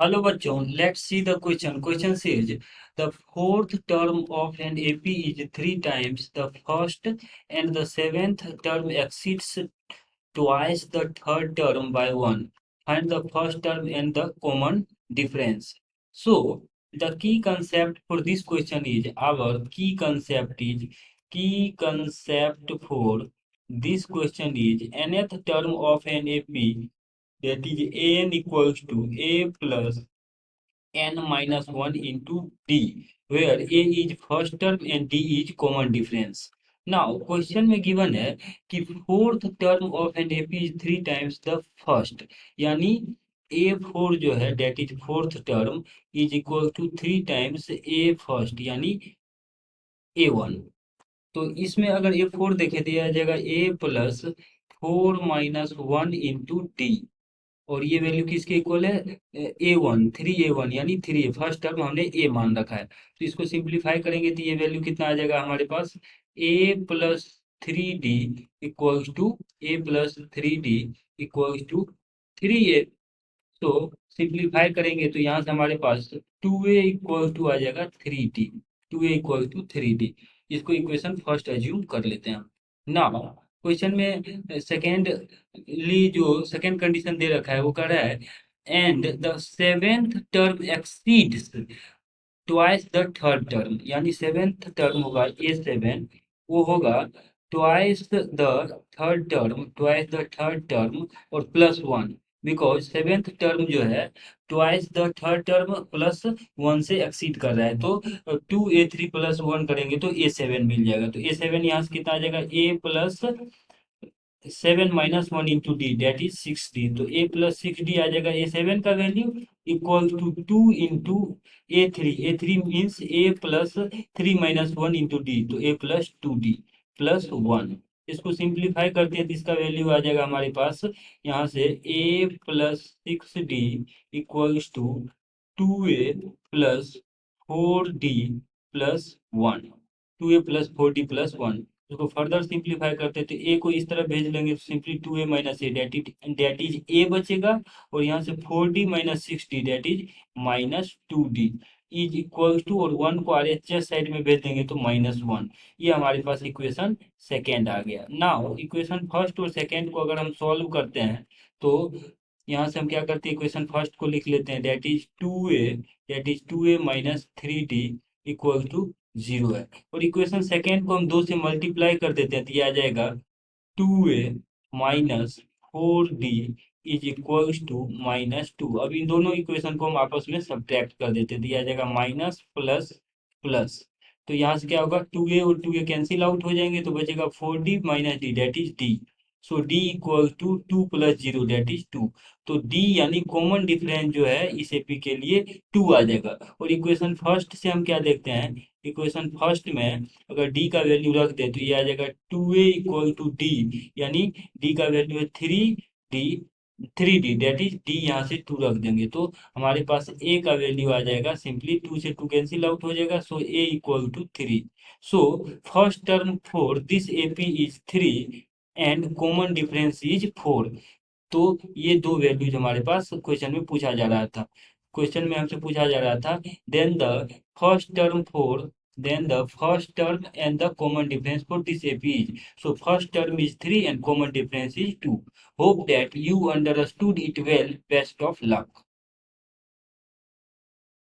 Hello bachon, let's see the question. Question says the fourth term of an AP is three times the first and the seventh term exceeds twice the third term by one. Find the first term and the common difference. So the key concept for this question is key concept for this question is nth term of an AP, that is an equals to a plus n minus 1 into d, where a is first term and d is common difference. Now question में given है कि fourth term of an AP is three times the first, यानी A four जो है that is fourth term is equal to three times A first यानी A one. तो इसमें अगर ए फोर देखे तो यह आ जाएगा A plus four minus one into D, और ये वैल्यू किसके इक्वल है A one, three A one यानी थ्री ए, फर्स्ट टर्म हमने ए मान रखा है। तो इसको सिंप्लीफाई करेंगे तो ये वैल्यू कितना आ जाएगा हमारे पास A plus three D equals to A plus three D equals to three A. तो सिंप्लीफाई करेंगे तो यहाँ से हमारे पास टू ए इक्वल टू आ जाएगा three D, two A equal to three D. इसको इक्वेशन फर्स्ट एज्यूम कर लेते हैं। नाउ क्वेश्चन में सेकेंडली जो सेकेंड कंडीशन दे रखा है वो कह रहा है and the seventh term exceeds twice the third term, यानी सेवेंथ टर्म होगा ए सेवन, वो होगा ट्वाइस द थर्ड टर्म और plus one, because seventh term जो है twice the third term plus one से एक्सीड कर रहा है। तो two A three plus one करेंगे तो ए सेवन मिल जाएगा। तो ए सेवन यहाँ से कितना आ जाएगा A plus seven minus one into D that is six D. तो ए प्लस सिक्स डी आ जाएगा। ए सेवन का value equal to two into A three means A plus three minus one into D, तो A plus two D plus one. इसको simplify करते हैं तो इसका वैल्यू आ जाएगा हमारे पास यहाँ से A plus six D equals to two A plus four D plus one, two A plus four D plus one. इसको फर्दर सिंप्लीफाई करते तो ए को इस तरफ भेज लेंगे तो simply two A minus A that is A बचेगा, और यहाँ से four D minus six D that is minus two D is equal to, और वन को आरएचएस साइड में भेज देंगे तो माइनस वन। ये हमारे पास इक्वेशन सेकेंड आ गया। नाउ इक्वेशन फर्स्ट और सेकेंड को अगर हम सॉल्व करते हैं तो यहाँ से हम क्या करते हैं इक्वेशन फर्स्ट को लिख लेते हैं that is two A minus three D equal to zero है, और इक्वेशन सेकेंड को हम दो से मल्टीप्लाई कर देते हैं तो ये आ जाएगा two A minus four D is equals to minus two. अब इन दोनों इक्वेशन को हम आपस में सब्ट्रैक्ट कर देते हैं तो ये आ जाएगा माइनस प्लस प्लस। तो यहाँ से क्या होगा टू ए और टू ए कैंसिल आउट हो जाएंगे तो बचेगा four D minus D that is D. So D equal to two plus zero that is two. तो डी यानी कॉमन डिफरेंस जो है इस एपी के लिए टू आ जाएगा। और इक्वेशन फर्स्ट से हम क्या देखते हैं, इक्वेशन फर्स्ट में अगर डी का वैल्यू रख दे तो ये आ जाएगा two A equal to D, यानी डी का वैल्यू है D three D that is D, यहाँ से टू रख देंगे तो हमारे पास ए का वैल्यू आ जाएगा सिंपली टू से टू कैंसिल आउट हो जाएगा। So A equal to three. So first term for this AP is three and common difference is four. तो ये दो वैल्यूज हमारे पास क्वेश्चन में पूछा जा रहा था। क्वेश्चन में हमसे पूछा जा रहा था then the first term four, then the first term and the common difference for this AP is. So first term is 3 and common difference is 2. Hope that you understood it well. Best of luck.